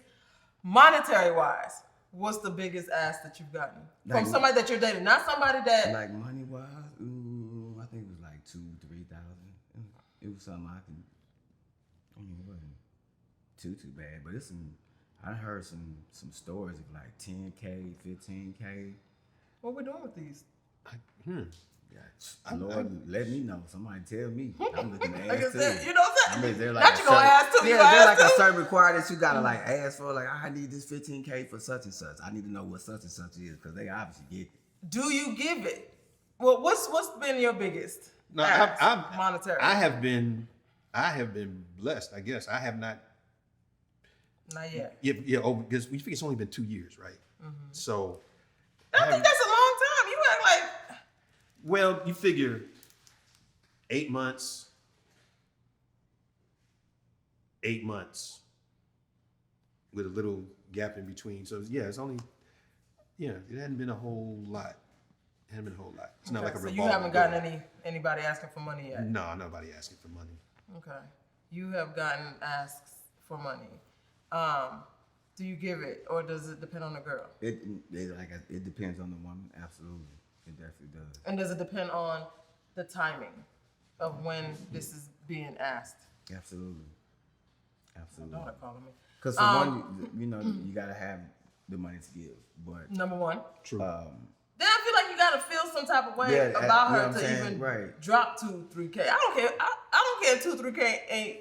Monetary wise, what's the biggest ask that you've gotten from somebody that you're dating? Not somebody that. Like money wise, I think it was like 2,000-3,000. It was something I can. I mean, it wasn't too bad, but it's some. I heard some stories of like 10K, 15K. What we doing with these? Yeah, Lord, let me know. Somebody tell me. I'm looking at Like I ass too. said, you know what I'm I saying? mean, they're Not like you gonna ask too. Yeah, You gonna they're ask like a too. certain requirement that you gotta like ask for. Like, I need this 15K for such and such. I need to know what such and such is because they obviously get it. Do you give it? Well, what's been your biggest? No, ask, monetary. I have been blessed. I guess I have not. Not yet. Yeah. Because we think it's only been 2 years, right? So. I think that's a long time. You act like. Well, you figure 8 months. 8 months with a little gap in between. So yeah, it's only. Yeah, it hadn't been a whole lot. It's not like a So revolving you haven't gotten door. anybody asking for money yet. No, nobody asking for money. Okay. You have gotten asks for money. Do you give it, or does it depend on the girl? It depends on the woman. Absolutely, it definitely does. And does it depend on the timing of when this is being asked? Absolutely. My daughter calling me. Because for one, you gotta have the money to give. But Number one. True. Then I feel like you gotta feel some type of way Yeah, about you know her what I'm to saying? even Right. drop 2-3K. I don't care. I don't care. 2-3K ain't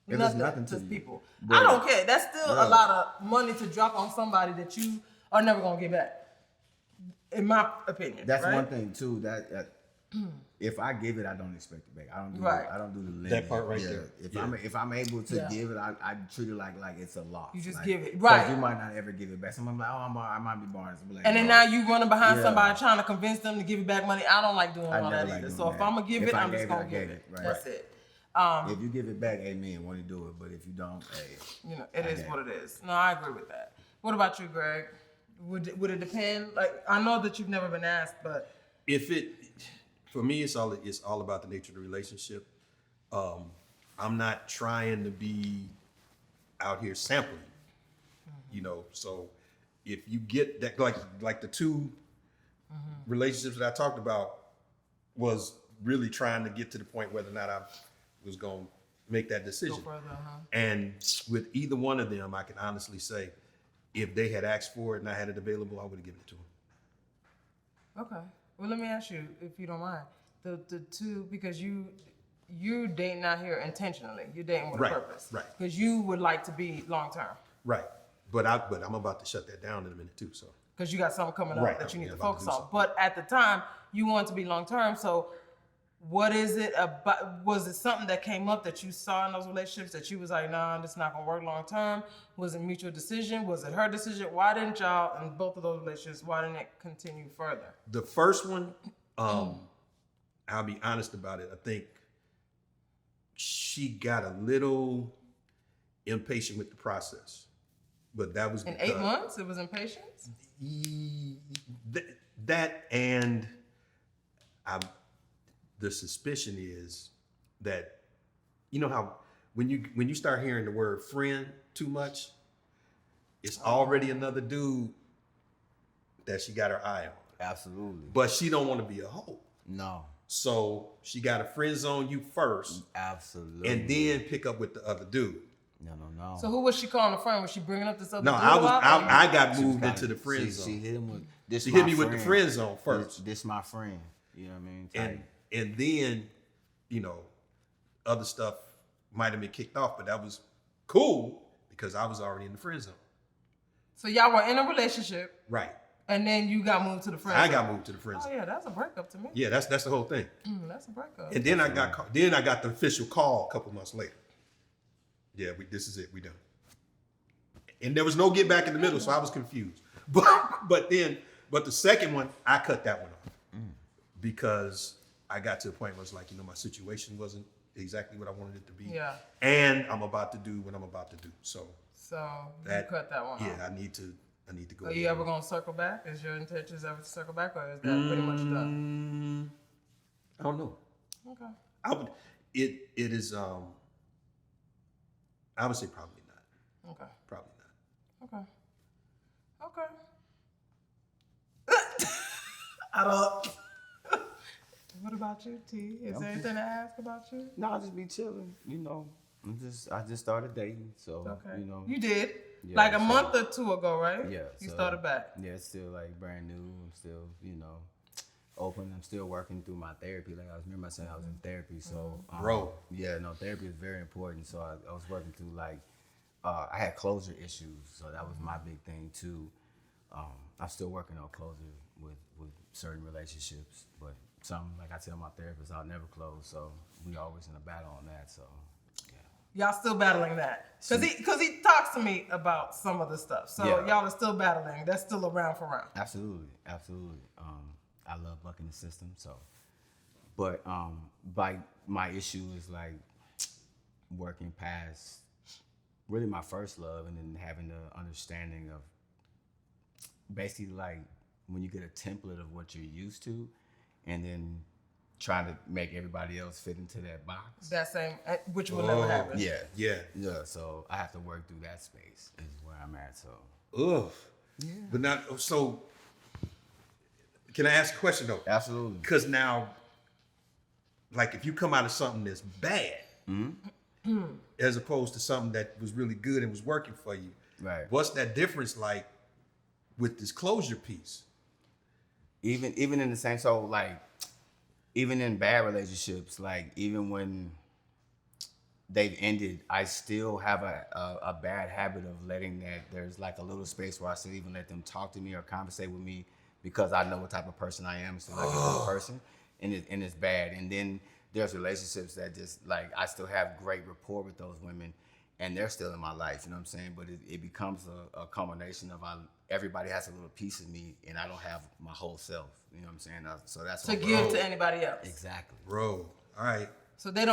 If it's nothing to you. people. But- I don't care. That's still Yeah. a lot of money to drop on somebody that you are never gonna get back. In my opinion. that's right? one thing too. That if I give it, I don't expect it back. I don't do Right. I don't do the limit. That part right Yeah. there. If I'm able to Yeah. give it, I treat it like it's a loss. You just Like, give it. 'cause Right. You might not ever give it back. Someone like, I might be born. Like, And then no. now you running behind Yeah. somebody trying to convince them to give you back money. I don't like doing I all never that like either. doing So if that. I'm gonna give If it, I I'm just gave it, gonna I give gave it. it, right. That's it. If you give it back, amen. Want to do it, but if you don't, hey. You know, it is Okay. what it is. No, I agree with that. What about you, Greg? Would it depend? Like, I know that you've never been asked, but For me, it's all about the nature of the relationship. I'm not trying to be out here sampling, So if you get that, like the two relationships that I talked about, was really trying to get to the point whether or not I was going to make that go decision. further, And with either one of them, I can honestly say, if they had asked for it and I had it available, I would have given it to them. Okay. Well, let me ask you, if you don't mind, the two, because you you dating out here intentionally. You're dating with Right, a purpose. right. Because you would like to be long term. Right. But I'm about to shut that down in a minute too. So Because you got something coming up Right. that you need Yeah, to about to focus do on. something. But at the time, you want to be long term. So what is it about? Was it something that came up that you saw in those relationships that you was like, nah, this is not gonna work long term? Was it mutual decision? Was it her decision? Why didn't y'all in both of those relationships? Why didn't it continue further? the first one, I'll be honest about it. I think she got a little impatient with the process, but that was In because 8 months, it was impatience. That and the suspicion is that you know how when you start hearing the word friend too much, it's already another dude that she got her eye on. Absolutely. But she don't want to be a hoe. No. So she got to friend zone you first Absolutely. and then pick up with the other dude. No. So who was she calling a friend? Was she bringing up this other No, dude? I got She was moved kinda- into the friend zone. She hit him with this. She my hit me with the friend. friend zone first. This my friend. You know what I mean? And then, other stuff might have been kicked off, but that was cool because I was already in the friend zone. So y'all were in a relationship, Right. and then you got moved to the friend I zone. got moved to the friend Oh zone. yeah, that's a breakup to me. Yeah, that's the whole thing. That's a breakup. And then I got the official call a couple months later. Yeah, this is it. We done. And there was no get back in the middle, so I was confused. But the second one, I cut that one off because I got to a point where it's like, my situation wasn't exactly what I wanted it to be. Yeah. And I'm about to do what I'm about to do. So So you that cut that one off. yeah, I need to go. Are you ever gonna circle back? Is your intentions ever to circle back, or is that pretty much done? I don't know. Okay. I would. It is. I would say probably not. Okay. Probably not. Okay. Okay. I don't. What about you, T? Is there anything to ask about you? No, I just be chilling. I just started dating, so Okay. You You did. Yeah, Like a so- month or two ago, right? Yeah. You so, started back. Yeah, it's still like brand new. I'm still, open. I'm still working through my therapy. Like I remember saying I was in therapy, so Bro. Yeah, no, therapy is very important. So I was working through I had closure issues, so that was my big thing too. I'm still working on closure with certain relationships, but some, like I tell my therapist, I'll never close. So we always in a battle on that. So yeah. Y'all still battling that? Cause he talks to me about some of the stuff. So Yeah. y'all are still battling. That's still around for round. Absolutely. I love bucking the system. So, but my issue is like working past really my first love, and then having the understanding of basically like when you get a template of what you're used to, and then trying to make everybody else fit into that box. That same, which will never happen. Yeah. Yeah. So I have to work through that space. Is where I'm at. So. Ugh. Yeah. But not so. Can I ask a question though? Absolutely. Because now, like, if you come out of something that's bad, as opposed to something that was really good and was working for you, Right. what's that difference like with this closure piece? Even in the same, so like, even in bad relationships, like even when they've ended, I still have a bad habit of letting that, there's like a little space where I still even let them talk to me or conversate with me, because I know what type of person I am. So like a good person, and it's bad. And then there's relationships that just like, I still have great rapport with those women, and they're still in my life, you know what I'm saying? But it becomes a combination of everybody has a little piece of me, and I don't have my whole self, you know what I'm saying? So that's To give to anybody else. Exactly. Bro, all right. So they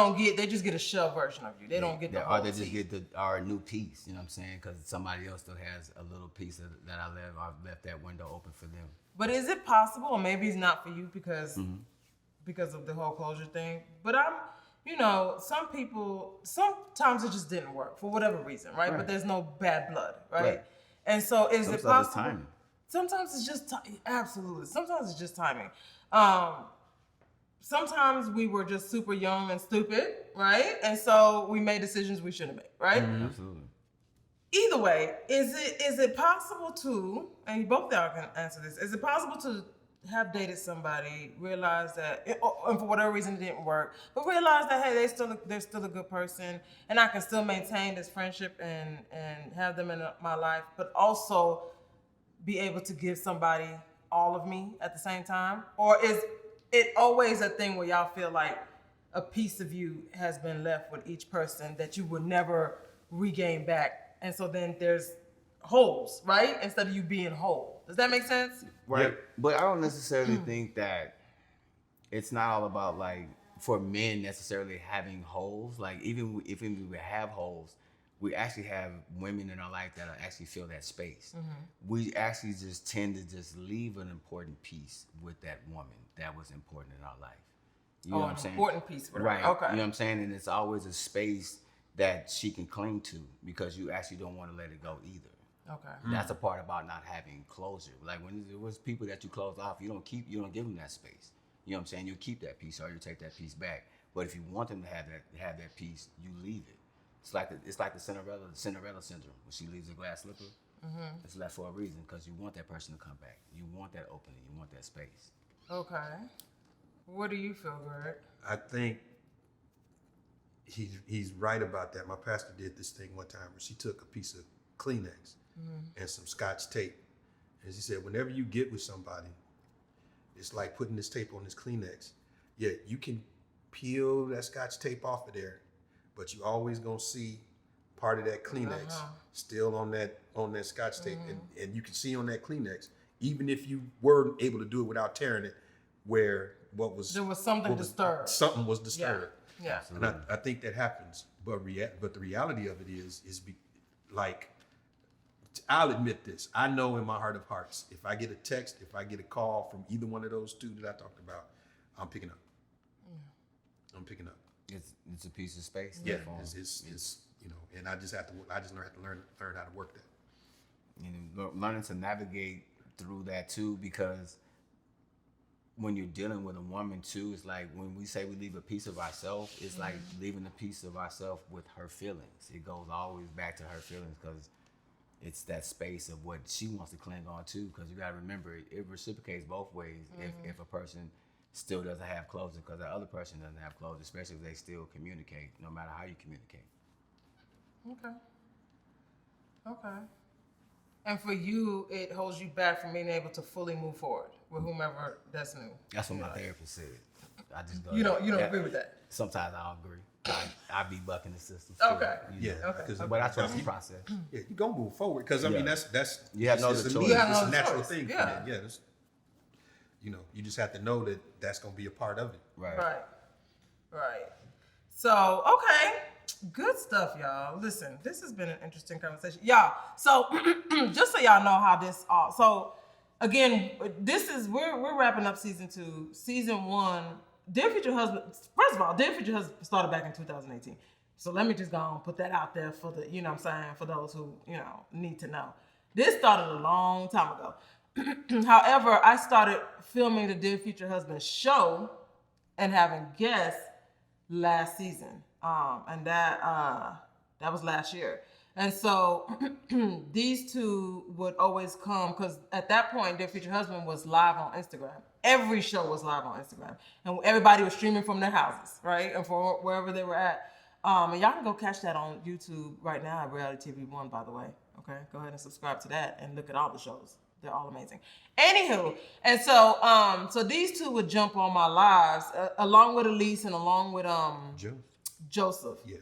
just get a shell version of you. They don't get the whole Or they just piece. get our new piece, you know what I'm saying? Because somebody else still has a little piece that I've left that window open for them. But is it possible, or maybe it's not for you because of the whole closure thing, but some people, sometimes it just didn't work for whatever reason, right? But there's no bad blood, right? And so is it Sometimes it's possible? timing. Sometimes it's just absolutely. Sometimes it's just timing. Sometimes we were just super young and stupid, right? And so we made decisions we shouldn't make, right? Absolutely. Either way, is it possible to, and both of y'all can answer this, is it possible have dated somebody, realize that, and for whatever reason it didn't work, but realize that, hey, they're still a good person, and I can still maintain this friendship and have them in my life, but also be able to give somebody all of me at the same time? Or is it always a thing where y'all feel like a piece of you has been left with each person that you would never regain back, and so then there's holes, right? Instead of you being whole. Does that make sense? Right. Yeah. But I don't necessarily think that it's not all about like for men necessarily having holes. Like even if we have holes, we actually have women in our life that actually fill that space. We actually just tend to just leave an important piece with that woman that was important in our life. You know what I'm saying? Important piece for her. Right. Okay. You know what I'm saying? And it's always a space that she can cling to because you actually don't want to let it go either. Okay. That's the part about not having closure. Like when there was people that you close off, you don't give them that space. You know what I'm saying? You keep that piece or you take that piece back. But if you want them to have that piece, you leave it. It's like the Cinderella syndrome. When she leaves a glass slipper, it's left for a reason because you want that person to come back. You want that opening. You want that space. Okay. What do you feel, Greg? I think he's right about that. My pastor did this thing one time where she took a piece of Kleenex and some Scotch tape, and she said, whenever you get with somebody, it's like putting this tape on this Kleenex. Yeah, you can peel that Scotch tape off of there, but you always gonna see part of that Kleenex still on that Scotch tape, and you can see on that Kleenex, even if you were able to do it without tearing it, where there was something disturbed. Something was disturbed. Yeah. And I think that happens, but the reality of it like, I'll admit this. I know in my heart of hearts, if I get a text, if I get a call from either one of those two that I talked about, I'm picking up. I'm picking up. It's a piece of space. Yeah, it's and I just have to learn how to work that. And learning to navigate through that too, because when you're dealing with a woman too, it's like when we say we leave a piece of ourselves, it's like leaving a piece of ourselves with her feelings. It goes always back to her feelings because it's that space of what she wants to cling on to. Because you gotta remember, it reciprocates both ways. If a person still doesn't have closure because the other person doesn't have closure, especially if they still communicate, no matter how you communicate. Okay. And for you, it holds you back from being able to fully move forward with whomever that's new. That's what my therapist said. I just go. You don't agree with that? Sometimes I don't agree. I be bucking the system. Okay. But I trust the process. Yeah, you're gonna move forward because I mean that's you have no it's other a choice. need. You have no It's a other natural choice. thing. Yeah. For men. Yeah. You just have to know that that's gonna be a part of it. Right. So, okay. Good stuff, y'all. Listen, this has been an interesting conversation. Y'all, so just so y'all know how this all, so again, we're wrapping up season 2. Season 1, Dear Future Husband, first of all, Dear Future Husband started back in 2018. So let me just go and put that out there for the, you know what I'm saying, for those who, need to know. This started a long time ago. However, I started filming the Dear Future Husband show and having guests last season. And that was last year. And so these two would always come because at that point, Dear Future Husband was live on Instagram. Every show was live on Instagram. And everybody was streaming from their houses, right? And from wherever they were at. And y'all can go catch that on YouTube right now at Reality TV 1, by the way. Okay, go ahead and subscribe to that and look at all the shows. They're all amazing. Anywho, and so so these two would jump on my lives along with Elise and along with Joseph. Yeah.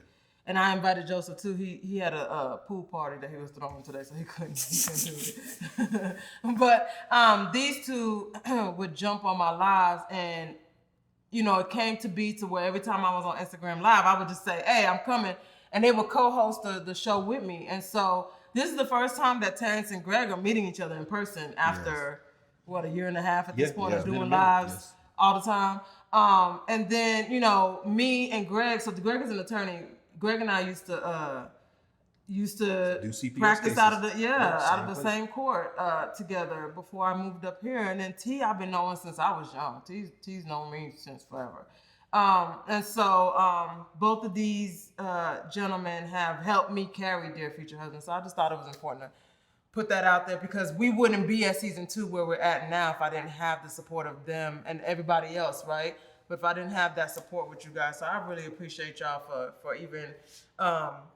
And I invited Joseph too. He had a pool party that he was throwing today, so he couldn't do it. But these two would jump on my lives, and it came to be to where every time I was on Instagram Live, I would just say, "Hey, I'm coming," and they would co-host the show with me. And so this is the first time that Terrence and Greg are meeting each other in person after a year and a half at this point of doing lives all the time. And then me and Greg. So Greg is an attorney. Greg and I used to Do CPS practice cases. out of the place. same court together before I moved up here. And then T, I've been knowing since I was young. T's known me since forever. And so both of these gentlemen have helped me carry Dear Future Husband. So I just thought it was important to put that out there because we wouldn't be at season 2 where we're at now if I didn't have the support of them and everybody else, right? But if I didn't have that support with you guys, so I really appreciate y'all for even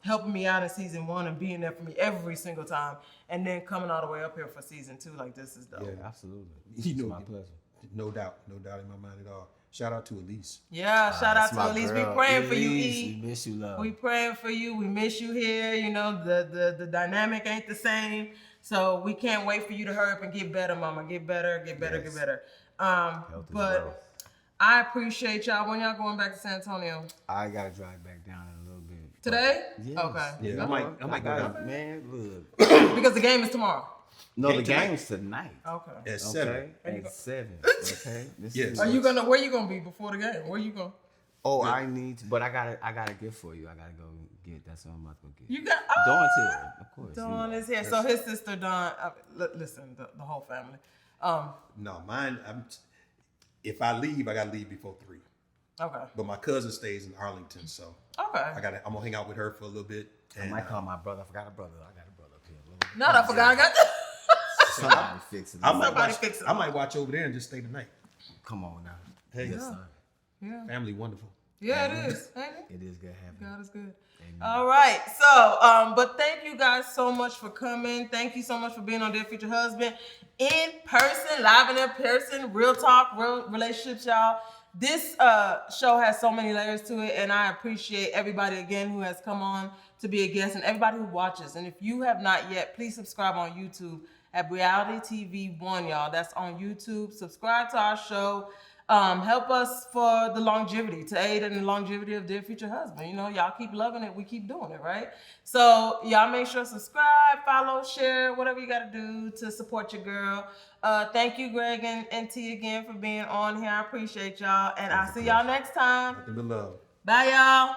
helping me out in season 1 and being there for me every single time, and then coming all the way up here for season 2. Like, this is dope. Yeah, absolutely. You know, It's my pleasure. No doubt in my mind at all. Shout out to Elise. Yeah, shout out That's to my Elise. girl. We praying for you, Elise, E. we miss you, love. We praying for you. We miss you here. You know, the dynamic ain't the same. So we can't wait for you to hurry up and get better, mama. Get better, get better, Yes. get better. Health is wealth. But I appreciate y'all. When y'all going back to San Antonio? I gotta drive back down in a little bit. Today? Yes. Okay. Yeah, I might go down. Man, look. Because the game is tomorrow. No, the Hey, tonight. game's tonight. Okay. At 7. Okay? At 7. Okay? This Yes. is- Where you gonna be before the game? Where you going? Oh, I need to, but I got a gift for you. I gotta go get. That's what I'm about to go get. You got Dawn too, of course. Dawn you know. is here. So his sister Dawn. Listen, the whole family. No, mine. If I leave, I gotta leave before 3. Okay. But my cousin stays in Arlington, so Okay. I'm gonna hang out with her for a little bit. I And might call my brother. I forgot a brother. I got a brother up here. No, I forgot. I got. Somebody fix it. I might Somebody watch, fix it. I might watch over there and just stay the night. Come on now. Hey. Yes, Yeah. sir. Yeah. Family wonderful. Yeah, it is. Ain't it? It is good having God is good. Amen. All right. So, but thank you guys so much for coming. Thank you so much for being on Dear Future Husband in person, live and in person, real talk, real relationships, y'all. This show has so many layers to it, and I appreciate everybody again who has come on to be a guest and everybody who watches. And if you have not yet, please subscribe on YouTube at Reality TV 1, y'all. That's on YouTube. Subscribe to our show. Help us for the longevity, to aid in the longevity of Dear Future Husband. You know, y'all keep loving it. We keep doing it, right? So y'all make sure to subscribe, follow, share, whatever you got to do to support your girl. Thank you, Greg and T, again for being on here. I appreciate y'all. And I'll see y'all next time. Nothing but love. Bye, y'all.